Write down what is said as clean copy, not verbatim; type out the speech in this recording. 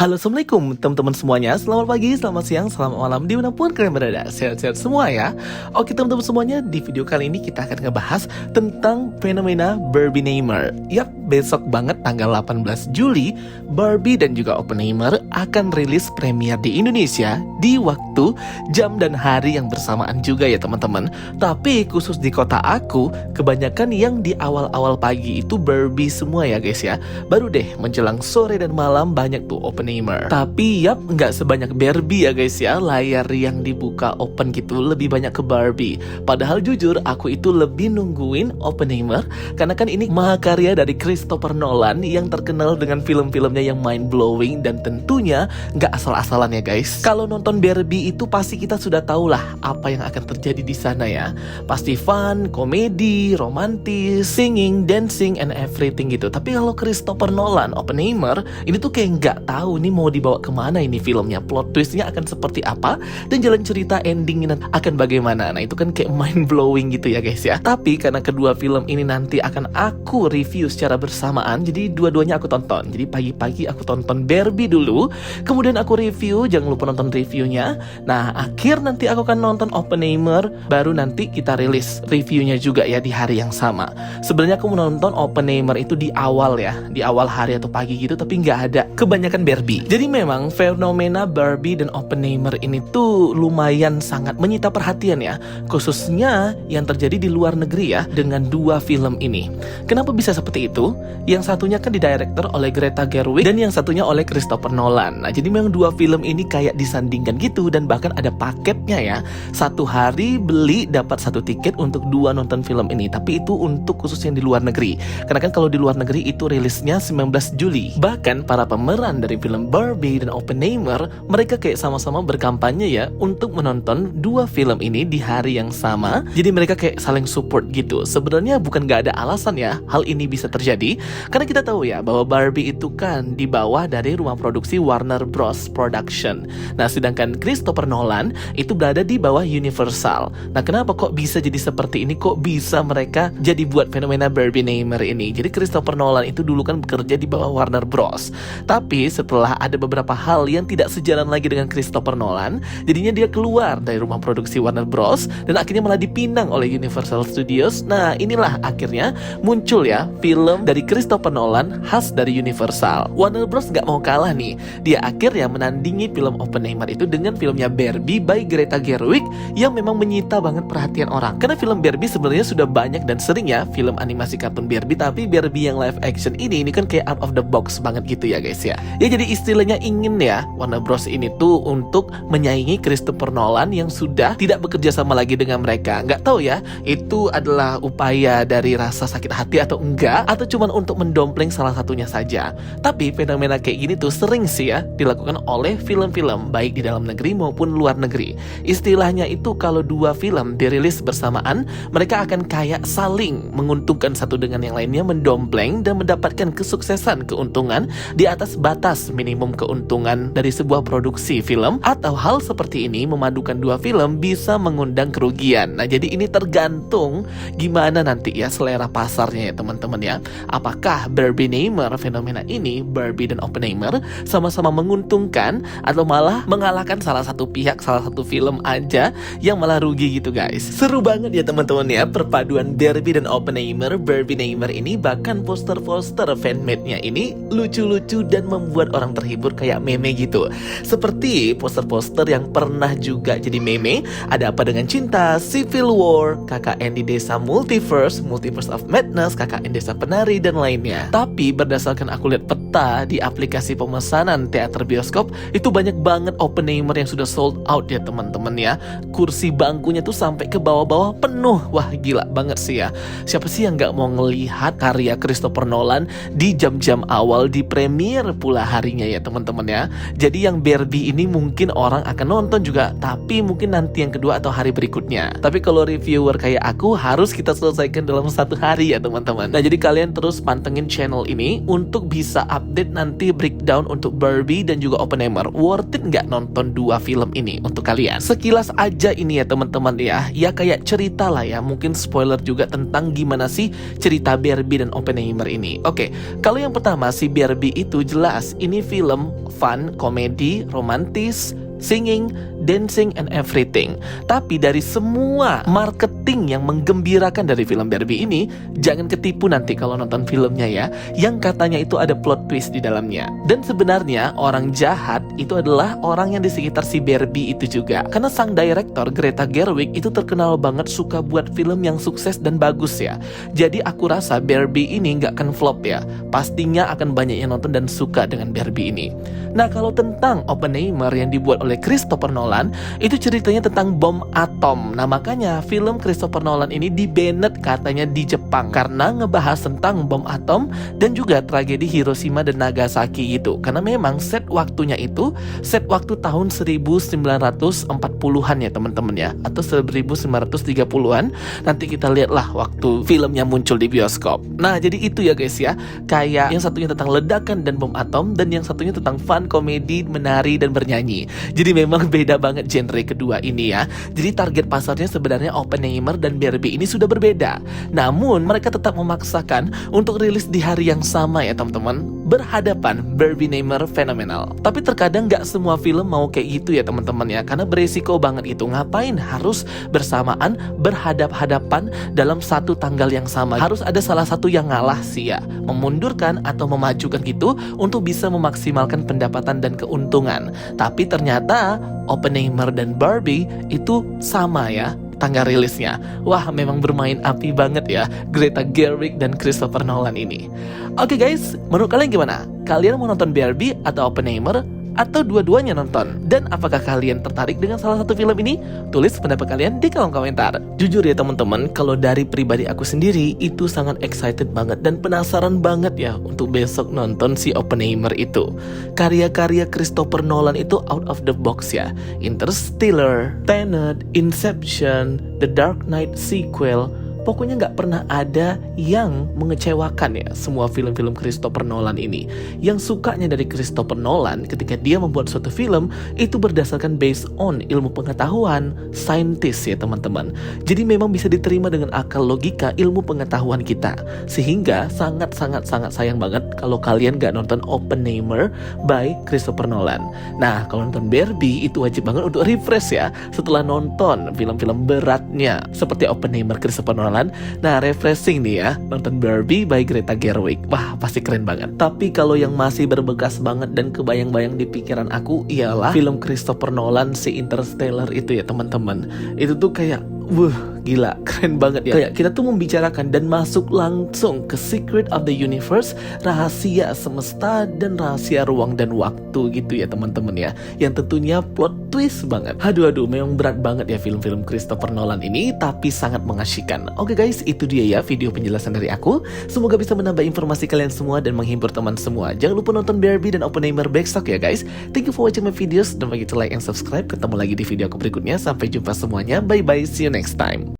Halo, assalamualaikum teman-teman semuanya. Selamat pagi, selamat siang, selamat malam dimanapun kalian berada. Sehat-sehat semua ya. Oke teman-teman semuanya, di video kali ini kita akan ngebahas tentang fenomena Barbenheimer. Yap, besok banget tanggal 18 Juli Barbie dan juga Oppenheimer akan rilis premier di Indonesia di waktu, jam, dan hari yang bersamaan juga ya teman-teman. Tapi khusus di kota aku, kebanyakan yang di awal-awal pagi itu Barbie semua ya guys ya. Baru deh menjelang sore dan malam banyak tuh Oppenheimer. Tapi yap, nggak sebanyak Barbie ya guys ya. Layar yang dibuka open gitu lebih banyak ke Barbie. Padahal jujur aku itu lebih nungguin Oppenheimer karena kan ini mahakarya dari Christopher Nolan yang terkenal dengan film-filmnya yang mind blowing dan tentunya nggak asal-asalan ya guys. Kalau nonton Barbie itu pasti kita sudah tahu lah apa yang akan terjadi di sana ya. Pasti fun, komedi, romantis, singing, dancing, and everything gitu. Tapi kalau Christopher Nolan Oppenheimer ini tuh kayak nggak tahu nih mau dibawa kemana ini filmnya, plot twistnya akan seperti apa, dan jalan cerita endingnya akan bagaimana. Nah itu kan kayak mind blowing gitu ya guys ya. Tapi karena kedua film ini nanti akan aku review secara bersamaan, jadi dua-duanya aku tonton. Jadi pagi-pagi aku tonton Barbie dulu, kemudian aku review, jangan lupa nonton reviewnya. Nah akhir nanti aku akan nonton Oppenheimer, baru nanti kita rilis reviewnya juga ya di hari yang sama. Sebenarnya aku menonton Oppenheimer itu di awal ya, di awal hari atau pagi gitu, tapi nggak ada kebanyakan Barbie. Jadi memang fenomena Barbie dan Oppenheimer ini tuh lumayan sangat menyita perhatian ya, khususnya yang terjadi di luar negeri ya dengan dua film ini. Kenapa bisa seperti itu? Yang satunya kan didirector oleh Greta Gerwig dan yang satunya oleh Christopher Nolan. Nah jadi memang dua film ini kayak disandingkan gitu, dan bahkan ada paketnya ya. Satu hari beli dapat satu tiket untuk dua nonton film ini. Tapi itu untuk khusus yang di luar negeri. Karena kan kalau di luar negeri itu rilisnya 19 Juli. Bahkan para pemeran dari film Barbie dan Oppenheimer, mereka kayak sama-sama berkampanye ya untuk menonton dua film ini di hari yang sama. Jadi mereka kayak saling support gitu. Sebenarnya bukan gak ada alasan ya hal ini bisa terjadi, karena kita tahu ya bahwa Barbie itu kan di bawah dari rumah produksi Warner Bros Production. Nah sedangkan Christopher Nolan itu berada di bawah Universal. Nah kenapa kok bisa jadi seperti ini? Kok bisa mereka jadi buat fenomena Barbenheimer ini? Jadi Christopher Nolan itu dulu kan bekerja di bawah Warner Bros. Tapi setelah ada beberapa hal yang tidak sejalan lagi dengan Christopher Nolan, jadinya dia keluar dari rumah produksi Warner Bros. Dan akhirnya malah dipinang oleh Universal Studios. Nah inilah akhirnya muncul ya film dari Christopher Nolan khas dari Universal. Warner Bros gak mau kalah nih. Dia akhirnya menandingi film Oppenheimer itu dengan filmnya Barbie by Greta Gerwig yang memang menyita banget perhatian orang. Karena film Barbie sebenarnya sudah banyak dan sering ya film animasi kartun Barbie, tapi Barbie yang live action ini kan kayak out of the box banget gitu ya guys ya. Ya jadi istilahnya ingin ya Warner Bros ini tuh untuk menyaingi Christopher Nolan yang sudah tidak bekerja sama lagi dengan mereka. Nggak tahu ya itu adalah upaya dari rasa sakit hati atau enggak, atau cuman untuk mendompleng salah satunya saja. Tapi fenomena kayak gini tuh sering sih ya dilakukan oleh film-film baik di dalam negeri maupun luar negeri. Istilahnya itu kalau dua film dirilis bersamaan, mereka akan kayak saling menguntungkan satu dengan yang lainnya, mendompleng dan mendapatkan kesuksesan, keuntungan di atas batas minimum keuntungan dari sebuah produksi film. Atau hal seperti ini memadukan dua film bisa mengundang kerugian. Nah jadi ini tergantung gimana nanti ya selera pasarnya ya teman-teman ya. Apakah Barbenheimer fenomena ini, Barbie dan Oppenheimer, sama-sama menguntungkan atau malah mengalahkan salah satu pihak, salah satu film aja yang malah rugi gitu guys. Seru banget ya teman-teman ya perpaduan Barbie dan Oppenheimer. Barbenheimer ini bahkan poster-poster fanmade-nya ini lucu-lucu dan membuat orang terhibur kayak meme gitu. Seperti poster-poster yang pernah juga jadi meme, Ada Apa Dengan Cinta, Civil War, KKN di Desa Multiverse, Multiverse of Madness, KKN Desa Penari, dan lainnya. Tapi berdasarkan aku lihat peta di aplikasi pemesanan teater bioskop, itu banyak banget Oppenheimer yang sudah sold out ya teman-teman ya. Kursi bangkunya tuh sampai ke bawah-bawah penuh. Wah gila banget sih ya. Siapa sih yang gak mau ngelihat karya Christopher Nolan di jam-jam awal di premier pula harinya ya teman-teman ya. Jadi yang Barbie ini mungkin orang akan nonton juga, tapi mungkin nanti yang kedua atau hari berikutnya. Tapi kalau reviewer kayak aku harus kita selesaikan dalam satu hari ya teman-teman. Nah jadi kalian terus pantengin channel ini untuk bisa update nanti breakdown untuk Barbie dan juga Oppenheimer. Worth it nggak nonton dua film ini untuk kalian? Sekilas aja ini ya teman-teman ya. Ya kayak cerita lah ya, mungkin spoiler juga tentang gimana sih cerita Barbie dan Oppenheimer ini. Oke, kalau yang pertama si Barbie itu jelas ini film fun, komedi, romantis, singing, dancing, and everything. Tapi dari semua marketing yang menggembirakan dari film Barbie ini, jangan ketipu nanti kalau nonton filmnya ya, yang katanya itu ada plot twist di dalamnya. Dan sebenarnya orang jahat itu adalah orang yang di sekitar si Barbie itu juga. Karena sang direktor Greta Gerwig itu terkenal banget suka buat film yang sukses dan bagus ya. Jadi aku rasa Barbie ini nggak akan flop ya. Pastinya akan banyak yang nonton dan suka dengan Barbie ini. Nah, kalau tentang Oppenheimer yang dibuat oleh Christopher Nolan, itu ceritanya tentang bom atom. Nah, makanya film Christopher Nolan ini di-banned katanya di Jepang karena ngebahas tentang bom atom dan juga tragedi Hiroshima dan Nagasaki itu. Karena memang set waktunya itu set waktu tahun 1940-an ya teman-teman ya, atau 1930-an. Nanti kita lihatlah waktu filmnya muncul di bioskop. Nah, jadi itu ya guys ya. Kayak yang satunya tentang ledakan dan bom atom, dan yang satunya tentang fun, komedi, menari, dan bernyanyi. Jadi memang beda banget genre kedua ini ya. Jadi target pasarnya sebenarnya Oppenheimer dan Barbie ini sudah berbeda. Namun mereka tetap memaksakan untuk rilis di hari yang sama ya teman-teman. Berhadapan, Barbie-neimer fenomenal. Tapi terkadang nggak semua film mau kayak gitu ya teman-teman ya. Karena beresiko banget itu. Ngapain harus bersamaan berhadap-hadapan dalam satu tanggal yang sama? Harus ada salah satu yang ngalah sih ya. Memundurkan atau memajukan gitu untuk bisa memaksimalkan pendapatan dan keuntungan. Tapi ternyata Oppenheimer dan Barbie itu sama ya tanggal rilisnya. Wah, memang bermain api banget ya Greta Gerwig dan Christopher Nolan ini. Oke guys, menurut kalian gimana? Kalian mau nonton Barbie atau Oppenheimer? Atau dua-duanya nonton? Dan apakah kalian tertarik dengan salah satu film ini? Tulis pendapat kalian di kolom komentar. Jujur ya teman-teman, kalau dari pribadi aku sendiri itu sangat excited banget dan penasaran banget ya untuk besok nonton si Oppenheimer itu. Karya-karya Christopher Nolan itu out of the box ya. Interstellar, Tenet, Inception, The Dark Knight sequel. Pokoknya nggak pernah ada yang mengecewakan ya semua film-film Christopher Nolan ini. Yang sukanya dari Christopher Nolan ketika dia membuat suatu film itu berdasarkan based on ilmu pengetahuan saintis ya teman-teman. Jadi memang bisa diterima dengan akal logika ilmu pengetahuan kita. Sehingga sangat-sangat sayang banget kalau kalian nggak nonton Oppenheimer by Christopher Nolan. Nah, kalau nonton Barbie itu wajib banget untuk refresh ya setelah nonton film-film beratnya seperti Oppenheimer Christopher Nolan. Nah, refreshing nih ya nonton Barbie by Greta Gerwig. Wah, pasti keren banget. Tapi kalau yang masih berbekas banget dan kebayang-bayang di pikiran aku ialah film Christopher Nolan si Interstellar itu ya teman-teman. Itu tuh kayak gila, keren banget ya. Kayak kita tuh membicarakan dan masuk langsung ke secret of the universe, rahasia semesta dan rahasia ruang dan waktu gitu ya teman-teman ya. Yang tentunya plot twist banget. Aduh, memang berat banget ya film-film Christopher Nolan ini, tapi sangat mengasyikkan. Oke guys, itu dia ya video penjelasan dari aku. Semoga bisa menambah informasi kalian semua dan menghibur teman semua. Jangan lupa nonton Barbie dan Oppenheimer besok ya guys. Thank you for watching my videos. Don't forget to like and subscribe. Ketemu lagi di video aku berikutnya. Sampai jumpa semuanya. Bye bye. See you next time.